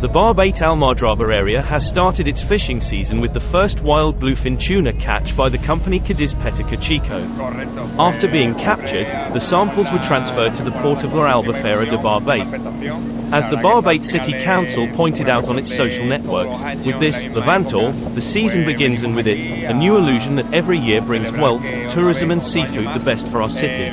The Barbate Almadraba area has started its fishing season with the first wild bluefin tuna catch by the company Cadiz Pesca Chico. After being captured, the samples were transferred to the port of La Albufera de Barbate. As the Barbate City Council pointed out on its social networks, with this Levantor, the season begins, and with it, a new illusion that every year brings wealth, tourism and seafood, the best for our city.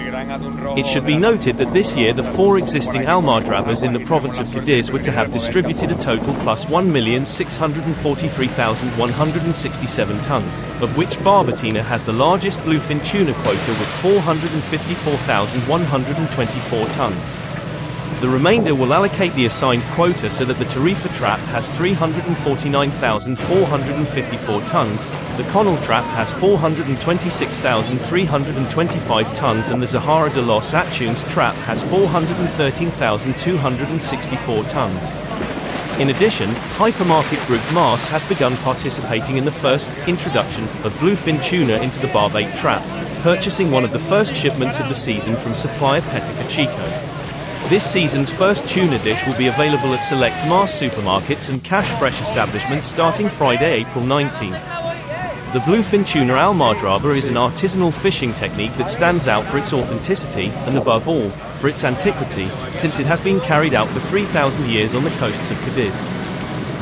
It should be noted that this year the 4 existing Almadrabas in the province of Cadiz were to have distributed a total plus 1,643,167 tons, of which Barbatina has the largest bluefin tuna quota with 454,124 tons. The remainder will allocate the assigned quota so that the Tarifa trap has 349,454 tons, the Conal trap has 426,325 tons, and the Zahara de los Atunes trap has 413,264 tons. In addition, hypermarket group Mars has begun participating in the first introduction of bluefin tuna into the Barbate trap, purchasing one of the first shipments of the season from supplier Pesca Chico. This season's first tuna dish will be available at select Mars supermarkets and cash fresh establishments starting Friday, April 19th. The bluefin tuna Almadraba is an artisanal fishing technique that stands out for its authenticity, and above all, for its antiquity, since it has been carried out for 3,000 years on the coasts of Cadiz.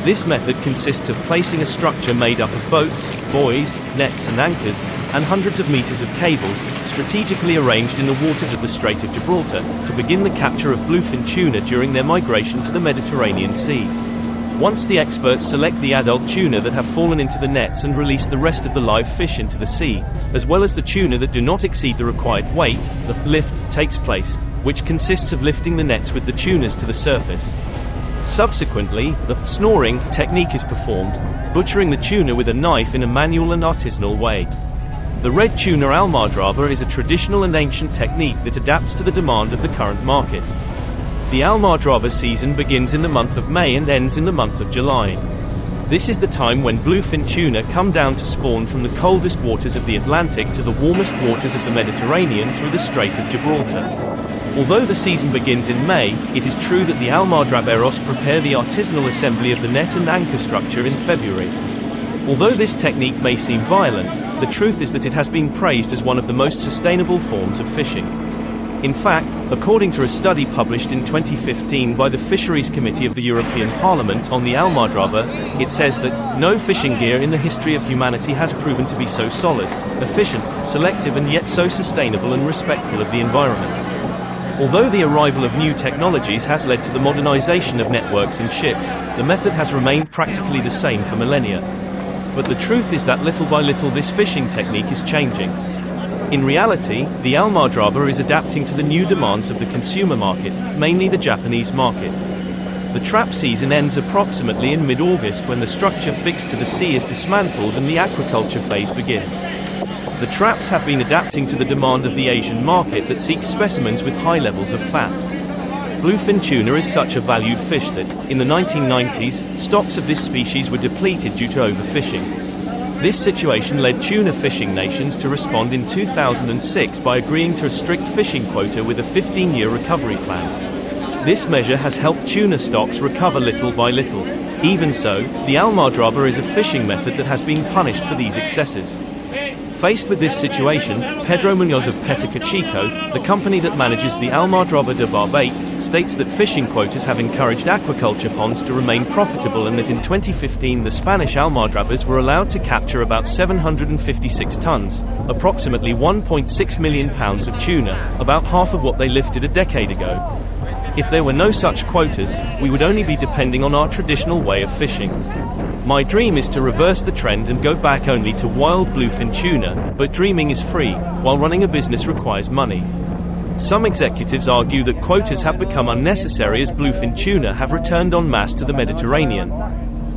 This method consists of placing a structure made up of boats, buoys, nets and anchors, and hundreds of meters of cables, strategically arranged in the waters of the Strait of Gibraltar, to begin the capture of bluefin tuna during their migration to the Mediterranean Sea. Once the experts select the adult tuna that have fallen into the nets and release the rest of the live fish into the sea, as well as the tuna that do not exceed the required weight, the lift takes place, which consists of lifting the nets with the tunas to the surface. Subsequently, the snoring technique is performed, butchering the tuna with a knife in a manual and artisanal way. The red tuna Almadraba is a traditional and ancient technique that adapts to the demand of the current market. The Almadraba season begins in the month of May and ends in the month of July. This is the time when bluefin tuna come down to spawn from the coldest waters of the Atlantic to the warmest waters of the Mediterranean through the Strait of Gibraltar. Although the season begins in May, it is true that the Almadraberos prepare the artisanal assembly of the net and anchor structure in February. Although this technique may seem violent, the truth is that it has been praised as one of the most sustainable forms of fishing. In fact, according to a study published in 2015 by the Fisheries Committee of the European Parliament on the Almadraba, it says that no fishing gear in the history of humanity has proven to be so solid, efficient, selective and yet so sustainable and respectful of the environment. Although the arrival of new technologies has led to the modernization of networks and ships, the method has remained practically the same for millennia. But the truth is that little by little this fishing technique is changing. In reality, the Almadraba is adapting to the new demands of the consumer market, mainly the Japanese market. The trap season ends approximately in mid-August, when the structure fixed to the sea is dismantled and the aquaculture phase begins. The traps have been adapting to the demand of the Asian market that seeks specimens with high levels of fat. Bluefin tuna is such a valued fish that, in the 1990s, stocks of this species were depleted due to overfishing. This situation led tuna fishing nations to respond in 2006 by agreeing to a strict fishing quota with a 15-year recovery plan. This measure has helped tuna stocks recover little by little. Even so, the Almadraba is a fishing method that has been punished for these excesses. Faced with this situation, Pedro Munoz of Pesca Chico, the company that manages the Almadraba de Barbate, states that fishing quotas have encouraged aquaculture ponds to remain profitable, and that in 2015 the Spanish Almadrabas were allowed to capture about 756 tons, approximately 1.6 million pounds of tuna, about half of what they lifted a decade ago. If there were no such quotas, we would only be depending on our traditional way of fishing. My dream is to reverse the trend and go back only to wild bluefin tuna, but dreaming is free, while running a business requires money. Some executives argue that quotas have become unnecessary as bluefin tuna have returned en masse to the Mediterranean.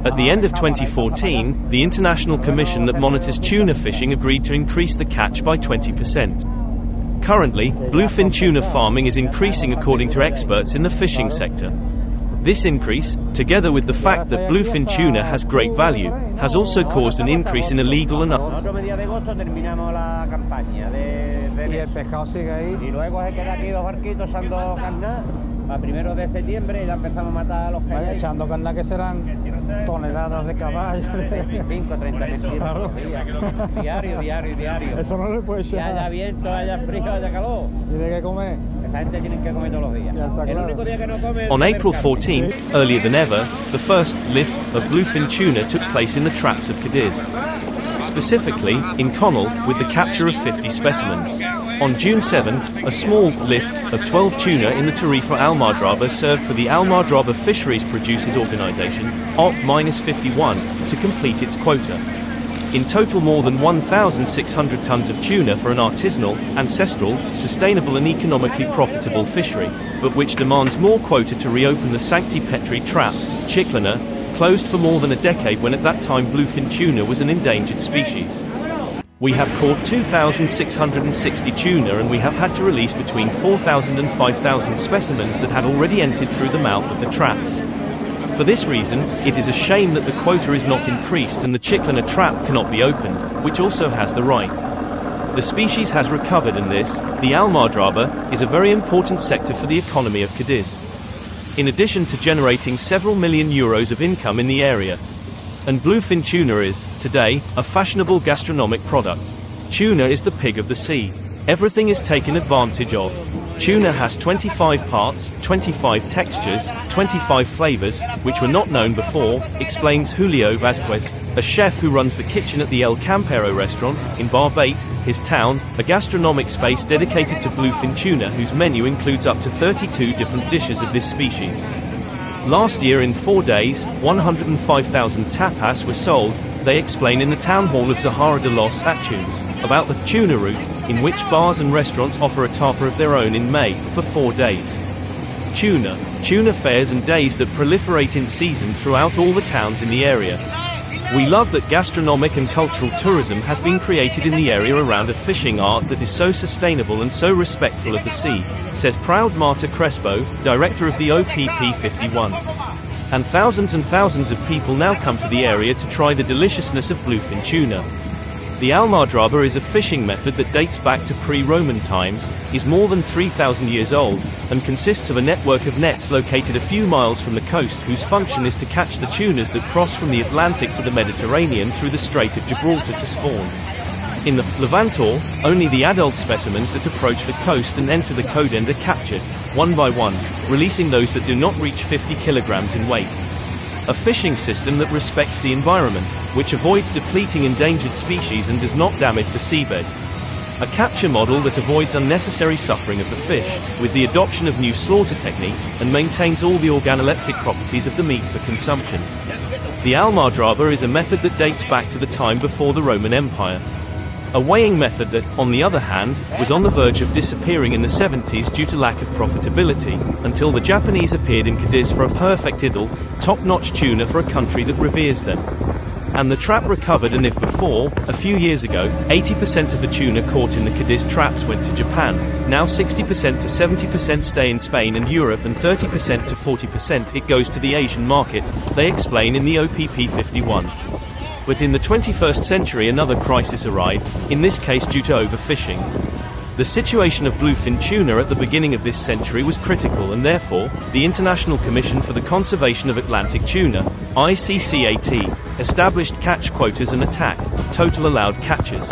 At the end of 2014, the International Commission that monitors tuna fishing agreed to increase the catch by 20%. Currently, bluefin tuna farming is increasing according to experts in the fishing sector. This increase, together with the fact that bluefin tuna has great value, has also caused an increase in illegal and Y el pescado sigue ahí. Y luego se queda aquí 2 barquitos echando carnada. A primeros de septiembre ya empezamos a matar a los que hay ahí. Echando carnada que serán toneladas de caballo. 25, 30 mil kilos por día. Diario. Eso no le puede Y echar. haya viento, haya frío, haya calor. Tiene que comer. Esta gente tiene que comer todos los días. El único día que no come es On el April mercado. 14th, earlier than ever, the first lift of bluefin tuna took place in the traps of Cadiz. Specifically, in Connell, with the capture of 50 specimens. On June 7th, a small lift of 12 tuna in the Tarifa Almadraba served for the Almadraba Fisheries Producers Organization, OP-51, to complete its quota. In total, more than 1,600 tons of tuna for an artisanal, ancestral, sustainable and economically profitable fishery, but which demands more quota to reopen the Sancti Petri trap, Chiclana, closed for more than a decade when at that time bluefin tuna was an endangered species. We have caught 2,660 tuna and we have had to release between 4,000 and 5,000 specimens that had already entered through the mouth of the traps. For this reason, it is a shame that the quota is not increased and the Chiclana trap cannot be opened, which also has the right. The species has recovered and this, the Almadraba, is a very important sector for the economy of Cadiz. In addition to generating several million euros of income in the area. And bluefin tuna is, today, a fashionable gastronomic product. Tuna is the pig of the sea. Everything is taken advantage of. Tuna has 25 parts, 25 textures, 25 flavors, which were not known before, explains Julio Vazquez, a chef who runs the kitchen at the El Campero restaurant, in Barbate, his town, a gastronomic space dedicated to bluefin tuna whose menu includes up to 32 different dishes of this species. Last year in 4 days, 105,000 tapas were sold, they explain in the town hall of Zahara de los Atunes, about the tuna route, in which bars and restaurants offer a tapa of their own in May, for 4 days. Tuna fairs and days that proliferate in season throughout all the towns in the area. We love that gastronomic and cultural tourism has been created in the area around a fishing art that is so sustainable and so respectful of the sea, says proud Marta Crespo, director of the OPP51. And thousands of people now come to the area to try the deliciousness of bluefin tuna. The Almadraba is a fishing method that dates back to pre-Roman times, is more than 3,000 years old, and consists of a network of nets located a few miles from the coast whose function is to catch the tunas that cross from the Atlantic to the Mediterranean through the Strait of Gibraltar to spawn. In the Levantor, only the adult specimens that approach the coast and enter the codend are captured, one by one, releasing those that do not reach 50 kilograms in weight. A fishing system that respects the environment, which avoids depleting endangered species and does not damage the seabed. A capture model that avoids unnecessary suffering of the fish, with the adoption of new slaughter techniques, and maintains all the organoleptic properties of the meat for consumption. The Almadraba is a method that dates back to the time before the Roman Empire. A weighing method that, on the other hand, was on the verge of disappearing in the 70s due to lack of profitability, until the Japanese appeared in Cadiz for a perfect idyll, top-notch tuna for a country that reveres them. And the trap recovered, and if before, a few years ago, 80% of the tuna caught in the Cadiz traps went to Japan, now 60% to 70% stay in Spain and Europe and 30% to 40% it goes to the Asian market, they explain in the OPP51. But in the 21st century another crisis arrived, in this case due to overfishing. The situation of bluefin tuna at the beginning of this century was critical and therefore, the International Commission for the Conservation of Atlantic Tuna, ICCAT, established catch quotas and attack, total allowed catches.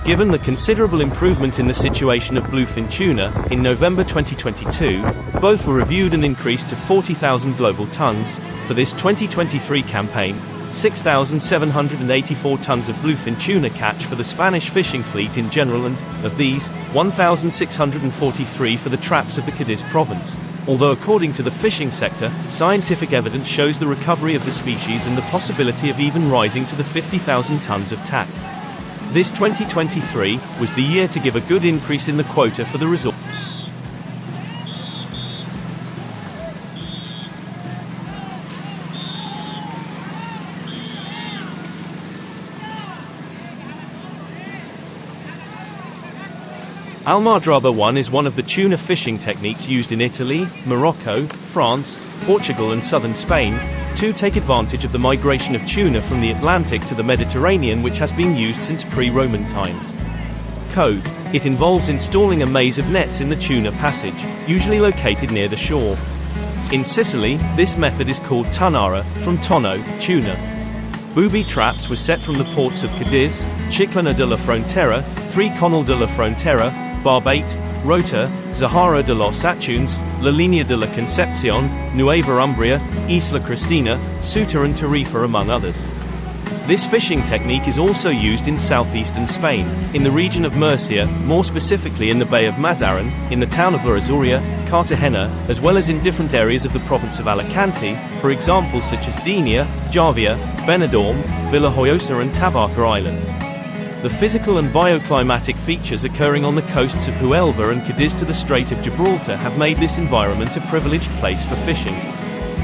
Given the considerable improvement in the situation of bluefin tuna, in November 2022, both were reviewed and increased to 40,000 global tons. For this 2023 campaign, 6,784 tons of bluefin tuna catch for the Spanish fishing fleet in general and, of these, 1,643 for the traps of the Cadiz province. Although according to the fishing sector, scientific evidence shows the recovery of the species and the possibility of even rising to the 50,000 tons of TAC. This 2023 was the year to give a good increase in the quota for the resort. Almadraba 1 is one of the tuna fishing techniques used in Italy, Morocco, France, Portugal and southern Spain, to take advantage of the migration of tuna from the Atlantic to the Mediterranean which has been used since pre-Roman times. Code It involves installing a maze of nets in the tuna passage, usually located near the shore. In Sicily, this method is called tannara, from tonno, tuna. Booby traps were set from the ports of Cadiz, Chiclana de la Frontera, Three Conal de la Frontera, Barbate, Rota, Zahara de los Atunes, La Línea de la Concepción, Nueva Umbria, Isla Cristina, Ceuta and Tarifa among others. This fishing technique is also used in southeastern Spain, in the region of Murcia, more specifically in the Bay of Mazarin, in the town of La Azuria, Cartagena, as well as in different areas of the province of Alicante, for example such as Denia, Javia, Benidorm, Villajoyosa and Tabarca Island. The physical and bioclimatic features occurring on the coasts of Huelva and Cadiz to the Strait of Gibraltar have made this environment a privileged place for fishing.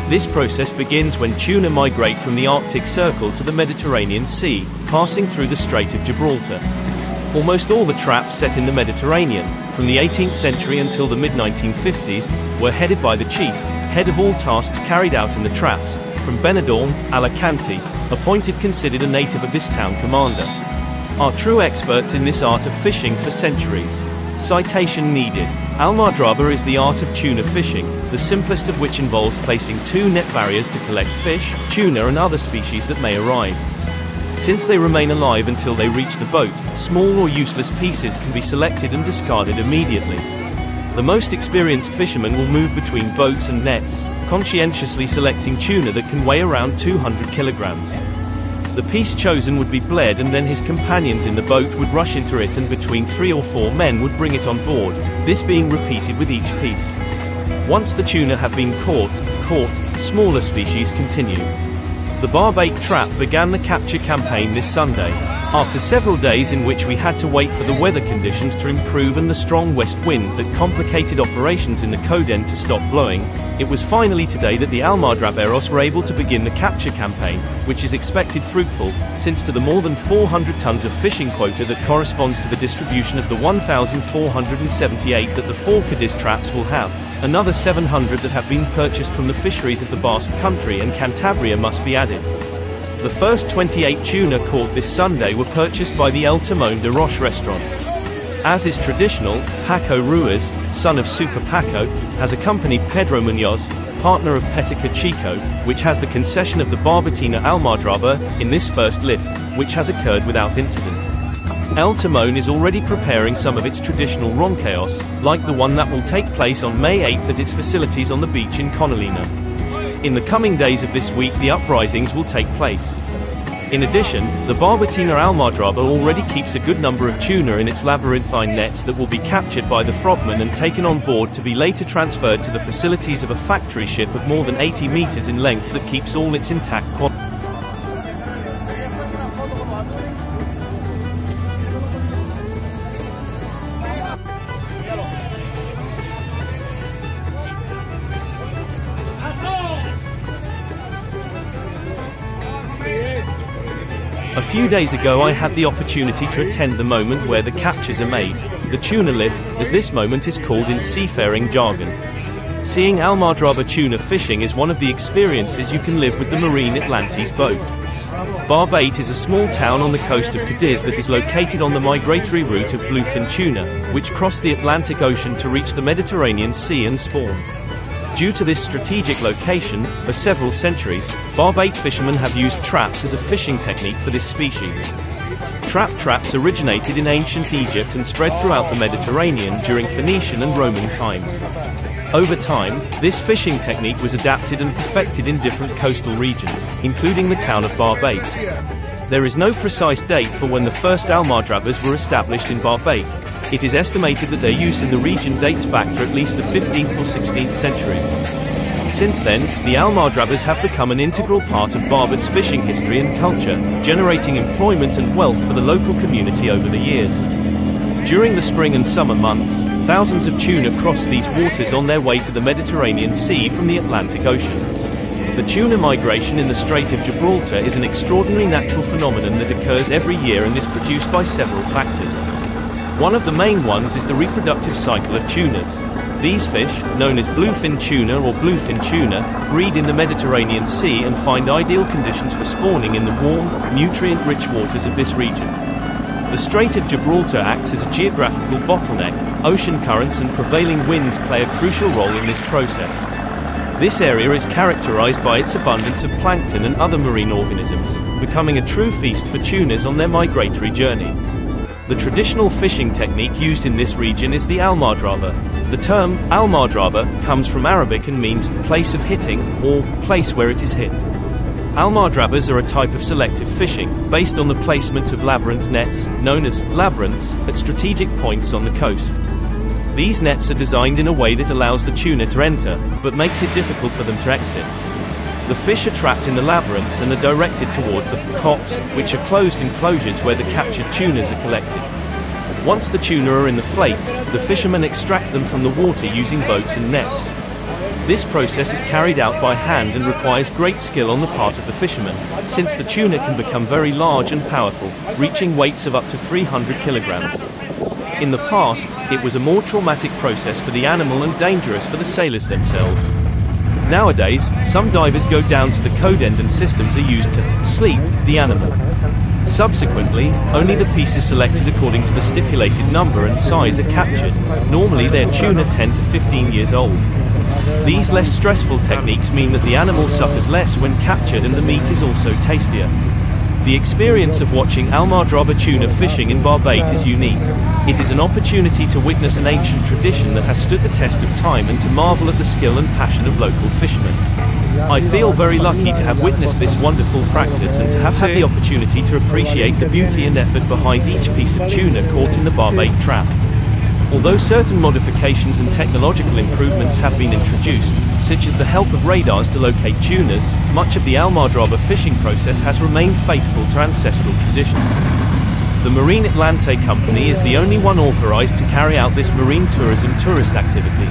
This process begins when tuna migrate from the Arctic Circle to the Mediterranean Sea, passing through the Strait of Gibraltar. Almost all the traps set in the Mediterranean, from the 18th century until the mid-1950s, were headed by the chief, head of all tasks carried out in the traps, from Benidorm, Alicante, appointed considered a native of this town commander. Are true experts in this art of fishing for centuries. Citation needed. Almadraba is the art of tuna fishing, the simplest of which involves placing 2 net barriers to collect fish, tuna and other species that may arrive. Since they remain alive until they reach the boat, small or useless pieces can be selected and discarded immediately. The most experienced fishermen will move between boats and nets, conscientiously selecting tuna that can weigh around 200 kilograms. The piece chosen would be bled and then his companions in the boat would rush into it and between 3 or 4 men would bring it on board, this being repeated with each piece. Once the tuna have been caught, smaller species continue. The barbait trap began the capture campaign this Sunday. After several days in which we had to wait for the weather conditions to improve and the strong west wind that complicated operations in the Coden to stop blowing, it was finally today that the Almadraberos were able to begin the capture campaign, which is expected fruitful, since to the more than 400 tons of fishing quota that corresponds to the distribution of the 1,478 that the 4 Cadiz traps will have, another 700 that have been purchased from the fisheries of the Basque Country and Cantabria must be added. The first 28 tuna caught this Sunday were purchased by the El Timón de Roche restaurant. As is traditional, Paco Ruiz, son of Super Paco, has accompanied Pedro Muñoz, partner of Petica Chico, which has the concession of the Barbatina Almadraba, in this first lift, which has occurred without incident. El Timón is already preparing some of its traditional ronqueos, like the one that will take place on May 8th at its facilities on the beach in Conolina. In the coming days of this week the uprisings will take place. In addition, the Barbatina Almadraba already keeps a good number of tuna in its labyrinthine nets that will be captured by the frogmen and taken on board to be later transferred to the facilities of a factory ship of more than 80 meters in length that keeps all its intact quality. A few days ago I had the opportunity to attend the moment where the captures are made, the tuna lift, as this moment is called in seafaring jargon. Seeing Almadraba tuna fishing is one of the experiences you can live with the Marine Atlantis boat. Barbate is a small town on the coast of Cadiz that is located on the migratory route of Bluefin Tuna, which cross the Atlantic Ocean to reach the Mediterranean Sea and spawn. Due to this strategic location, for several centuries, barbait fishermen have used traps as a fishing technique for this species. Trap traps originated in ancient Egypt and spread throughout the Mediterranean during Phoenician and Roman times. Over time, this fishing technique was adapted and perfected in different coastal regions, including the town of Barbate. There is no precise date for when the first Almadrabas were established in Barbate. It is estimated that their use in the region dates back to at least the 15th or 16th centuries. Since then, the Almadrabas have become an integral part of Barbate's fishing history and culture, generating employment and wealth for the local community over the years. During the spring and summer months, thousands of tuna cross these waters on their way to the Mediterranean Sea from the Atlantic Ocean. The tuna migration in the Strait of Gibraltar is an extraordinary natural phenomenon that occurs every year and is produced by several factors. One of the main ones is the reproductive cycle of tunas. These fish, known as bluefin tuna or bluefin tuna, breed in the Mediterranean Sea and find ideal conditions for spawning in the warm, nutrient-rich waters of this region. The Strait of Gibraltar acts as a geographical bottleneck. Ocean currents and prevailing winds play a crucial role in this process. This area is characterized by its abundance of plankton and other marine organisms, becoming a true feast for tunas on their migratory journey. The traditional fishing technique used in this region is the Almadraba. The term Almadraba comes from Arabic and means place of hitting, or place where it is hit. Almadrabas are a type of selective fishing, based on the placement of labyrinth nets, known as labyrinths, at strategic points on the coast. These nets are designed in a way that allows the tuna to enter, but makes it difficult for them to exit. The fish are trapped in the labyrinths and are directed towards the cops, which are closed enclosures where the captured tunas are collected. Once the tuna are in the flakes, the fishermen extract them from the water using boats and nets. This process is carried out by hand and requires great skill on the part of the fishermen, since the tuna can become very large and powerful, reaching weights of up to 300 kilograms. In the past, it was a more traumatic process for the animal and dangerous for the sailors themselves. Nowadays, some divers go down to the code end and systems are used to sleep the animal. Subsequently, only the pieces selected according to the stipulated number and size are captured. Normally they are tuna 10 to 15 years old. These less stressful techniques mean that the animal suffers less when captured and the meat is also tastier. The experience of watching Almadraba tuna fishing in Barbate is unique. It is an opportunity to witness an ancient tradition that has stood the test of time and to marvel at the skill and passion of local fishermen. I feel very lucky to have witnessed this wonderful practice and to have had the opportunity to appreciate the beauty and effort behind each piece of tuna caught in the Barbate trap. Although certain modifications and technological improvements have been introduced, such as the help of radars to locate tunas, much of the Almadraba fishing process has remained faithful to ancestral traditions. The Marine Atlante Company is the only one authorized to carry out this marine tourism tourist activity.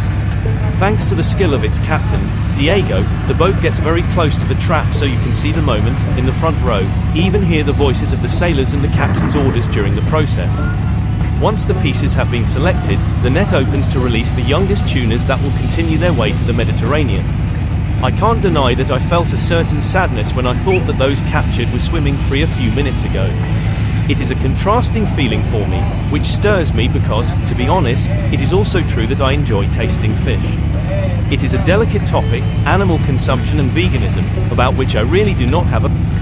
Thanks to the skill of its captain, Diego, the boat gets very close to the trap so you can see the moment, in the front row, even hear the voices of the sailors and the captain's orders during the process. Once the pieces have been selected, the net opens to release the youngest tunas that will continue their way to the Mediterranean. I can't deny that I felt a certain sadness when I thought that those captured were swimming free a few minutes ago. It is a contrasting feeling for me, which stirs me because, to be honest, it is also true that I enjoy tasting fish. It is a delicate topic, animal consumption and veganism, about which I really do not have a